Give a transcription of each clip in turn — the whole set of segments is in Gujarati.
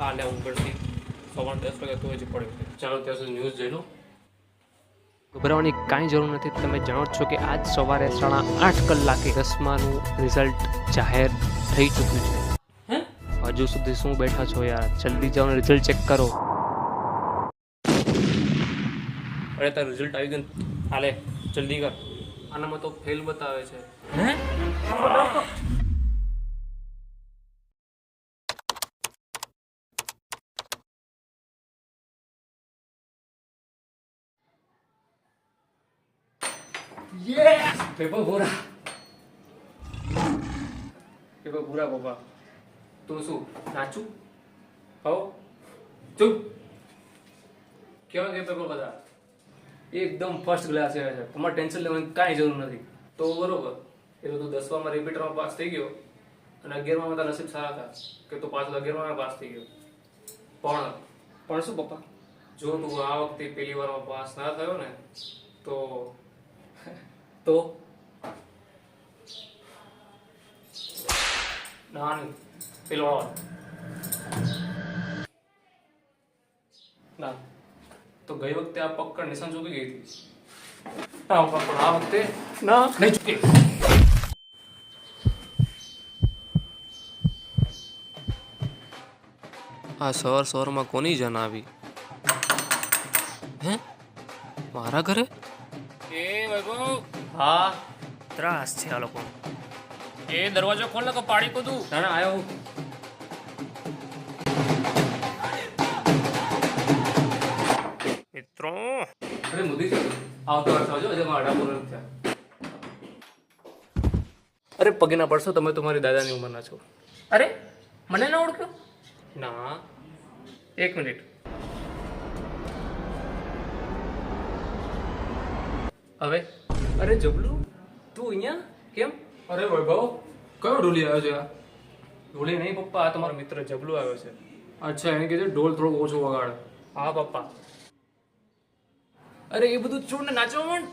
હા લે હું ગણતી 10:15 તો હજી પડ્યો છે. ચાલો ત્યાં સુધી ન્યૂઝ જોઈ લો. ગભરાવાની કાંઈ જરૂર નથી. તમે જાણો જ છો કે આજ સવારે 8:30 કલાકે 10માનું રિઝલ્ટ જાહેર થઈ ચૂક્યું છે. હે હજુ સુધી શું બેઠા છો યાર, જલ્દી જાઓ ને રિઝલ્ટ ચેક કરો. અરે તારું રિઝલ્ટ આવી ગયું ને. હાલે જલ્દી કર. આનામાં તો ફેલ બતાવે છે. હે યસ પેપર પૂરા. પેપર પૂરા પપ્પા. તું શું નાચું? હો ચૂપ. કેવા કે પેપર બધા એકદમ ફર્સ્ટ ક્લાસ છે. તમારે ટેન્શન લેવાની કાંઈ જરૂર નથી. તો બરોબર, એ તો તું 10માં રિપીટરમાં પાસ થઈ ગયો અને 11માં તારા નસીબ સારા હતા કે તું પાછો 11માં પાસ થઈ ગયો. પણ શું પપ્પા, જો તું આ વખતે પહેલી વારમાં પાસ ના થયો ને તો ના નહીં પેલો ના તો ગઈ વખતે આ પકડ નિશાન ચૂકી ગઈ હતી. ના પણ આ વખતે ના નહીં ચૂકી. આ સવારમાં કોની જન આવી? હે, મારા ઘરે? એ વૈભવ, હા, ત્રાસ છે આ લોકો. એ દરવાજો ખોલ ને તો પાડી કૂદું. ના ના આવ્યો હું. મિત્રો, અરે મોદી આવતો વર્ષ આવજો. હજુ મારા 18 પૂરા થયા. અરે પગે ના પડશો, તમે તમારી દાદાની ઉંમરના છો. અરે મને ના ઓળખ્યો? ના, એક મિનિટ. હવે અરે જબલું, તું અહીંયા કેમ? અરે વૈભવ, કયો ઢોલી આવ્યો છે? ઢોલી નહીં પપ્પા, આ તમારો મિત્ર જબલું આવ્યો છે. અચ્છા, એને કીધું ઢોલ થોડો ઓછો વગાડ. હા પપ્પા. અરે એ બધું છોડ ને નાચવા માંડ.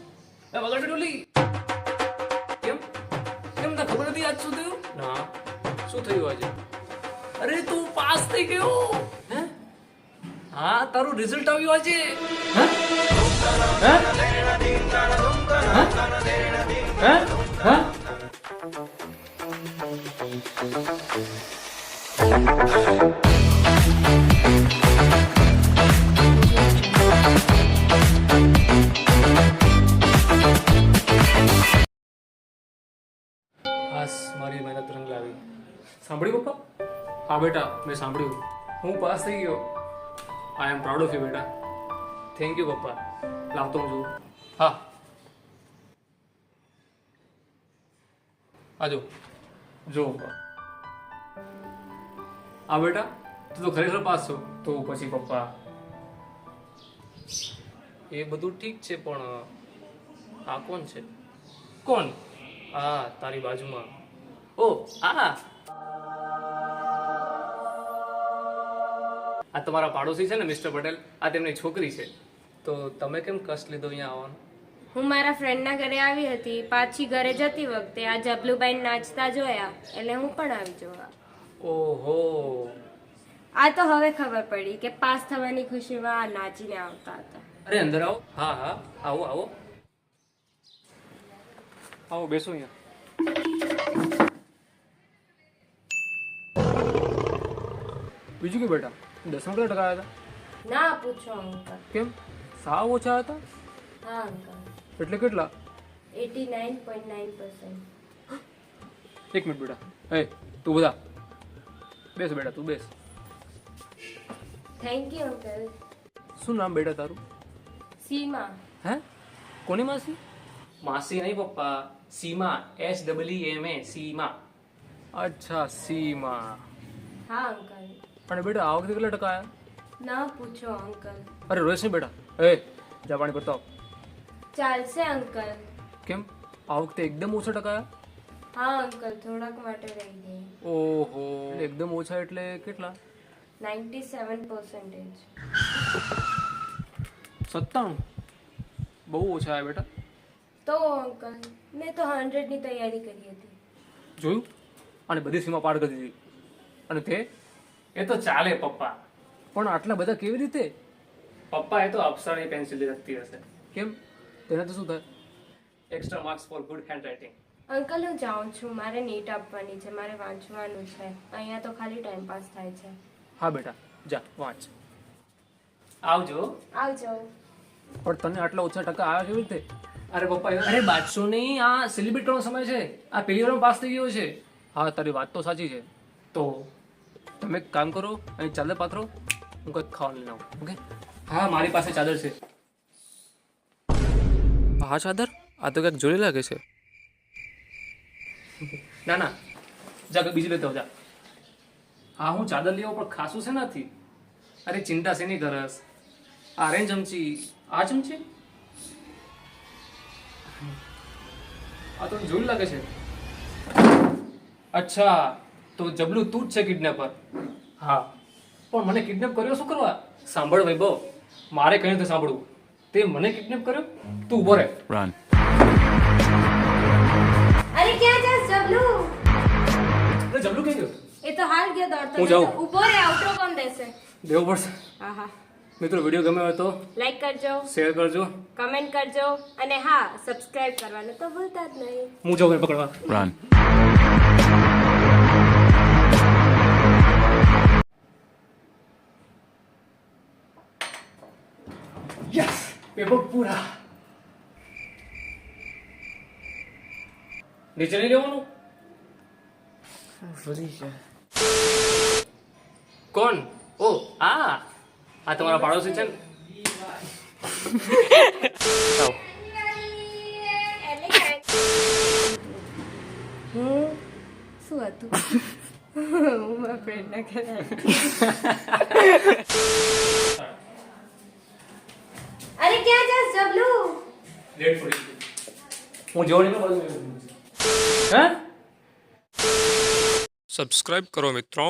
વગાડ ઢોલી. કેમ કેમ તને ખબર નથી આજ શું થયું? ના, શું થયું આજે? અરે તું પાસ થઈ ગયો. હે? હા, તારું રિઝલ્ટ આવ્યું આજે. હે? હે? હે? હે? હાસ, મારી મહેનત રંગ લાવી. સાંભળ્યું પપ્પા? હા બેટા, મેં સાંભળ્યું. હું પાસ થઈ ગયો. આઈ એમ પ્રાઉડ ઓફ યુ બેટા. થેન્ક યુ પપ્પા. લાવતો હું છું. હા આજો જો પપ્પા. આ બેટા, તું તો ખરેખર પાસ છો. તો પછી પપ્પા, એ બધું ઠીક છે પણ આ કોણ છે? કોણ? હા, તારી બાજુમાં. ઓ આ તમારા પાડોશી છે ને મિસ્ટર પટેલ, આ તેમની છોકરી છે. તો તમે કેમ કષ્ટ લીધો અહીંયા આવવાનું? હું મારા ફ્રેન્ડના ઘરે આવી હતી, પાછી ઘરે જતી વખતે આ જબલુબાઈ નાચતા જોયા એટલે હું પણ આવી જોવા. ઓહો, આ તો હવે ખબર પડી કે પાસ થવાની ખુશીમાં આ નાચીને આવતા હતા. અરે અંદર આવો. હા હા, આવો આવો આવો, બેસો અહીંયા. બીજું કે બેટા, 10માં કેટલા ટકા આવ્યા હતા? ના પૂછો અંકલ. કેમ, સાવ ઓછા હતા? હા અંકલ, એટલે કેટલા? 89.9%. એક મિનિટ બેટા. એ તું બધા બેસ બેટા, તું બેસ. Thank you uncle. શું નામ બેટા તારું? સીમા. હે, કોની માસી? માસી નહીં પપ્પા, સીમા. SEEMA, સીમા. અચ્છા, સીમા. હા અંકલ. અને બેટા આ વખતે કેટલા ટકા આવ્યા? ના પૂછો અંકલ. અરે રોઈશ નહીં બેટા. એ જા પાણી ભરતા આવ. ચાલશે અંકલ. કેમ, આ વખતે એકદમ ઓછા ટકા આવ્યા? હા અંકલ, થોડાક માટે રહી ગઈ. ઓહો, એકદમ ઓછા એટલે કેટલા? 97%. 97? બહુ ઓછા આવ્યા બેટા. તો અંકલ, મેં તો 100 ની તૈયારી કરી હતી. જોયું? અને બધી સીમા પાર કરી દીધી. અને તે એ તો ચાલે પપ્પા. પણ આટલા બધા કેવી રીતે? પપ્પા એ તો અપ્સરાની પેન્સિલ લખતી હશે. કેમ? તેને તો શું થાય? Extra marks for good hand writing. Uncle હું જાઉં છું, મારે નીટ આપવાની છે, મારે વાંચવાનું છે. અહીંયા તો ખાલી ટાઈમ પાસ થાય છે. હા બેટા, જા વાંચ. આવજો. આવજો. પણ તને આટલા ઓછા ટકા આવ્યા કેવી રીતે? અરે પપ્પા, અરે બાદશો નહીં, આ સેલિબ્રેટ કરવાનો સમય છે. આ પહેલી વાર પાસ થઈ ગયો છે. હા, તારી વાત તો સાચી છે. તો તમે એક કામ કરો, અહીં ચાદર પાથરો, હું કંઈક ખાવાનું લઈને આવું. ઓકે? હા, મારી પાસે ચાદર છે. આ ચાદર આ તો કંઈક જોડી લાગે છે. ના ના, જા કંઈક બીજી લેતો જા. હા, હું ચાદર લઈ આવું, પણ ખાસું છે નથી. અરે ચિંતા શેની કરસ? આ રે ચમચી, આ ચમચી, આ તો જોયું લાગે છે. અચ્છા, તો જબલું તું જ છે કિડનેપર. હા, પણ મને કિડનેપ કર્યો શું કરવા? સાંભળ વૈભવ, મારે કઈ નથી સાંભળવું. તે મને કિડનેપ કર્યો? તું ઉભો રહે. Run. અરે ક્યાં જાસ જબલુ? અરે જબલું ક્યાં ગયો? એ તો હાલ ગયો દોડતો. હું જાઉં. ઊભો રે, આઉટરો કોણ દેશે? દેવો પડશે. હા હા. મિત્રો, વિડીયો ગમ્યો હોય તો લાઈક કરજો, શેર કરજો. કમેન્ટ કરજો અને હા, સબસ્ક્રાઇબ કરવાનું તો ભૂલતા જ નહીં. હું જાઉં એને પકડવા. Run. યસ, પેપર પૂરા. નીચે નહીં લેવાનું. કોણ? ઓ આ તમારા પાડોશી છે ને? આવો. શું હતું? હું મારા ફ્રેન્ડના ઘરે અરે ક્યાં જાસ જબલુ? લેટ પડી ગયું. હું જોડે ને બધું. હા, સબસ્ક્રાઇબ કરો મિત્રો.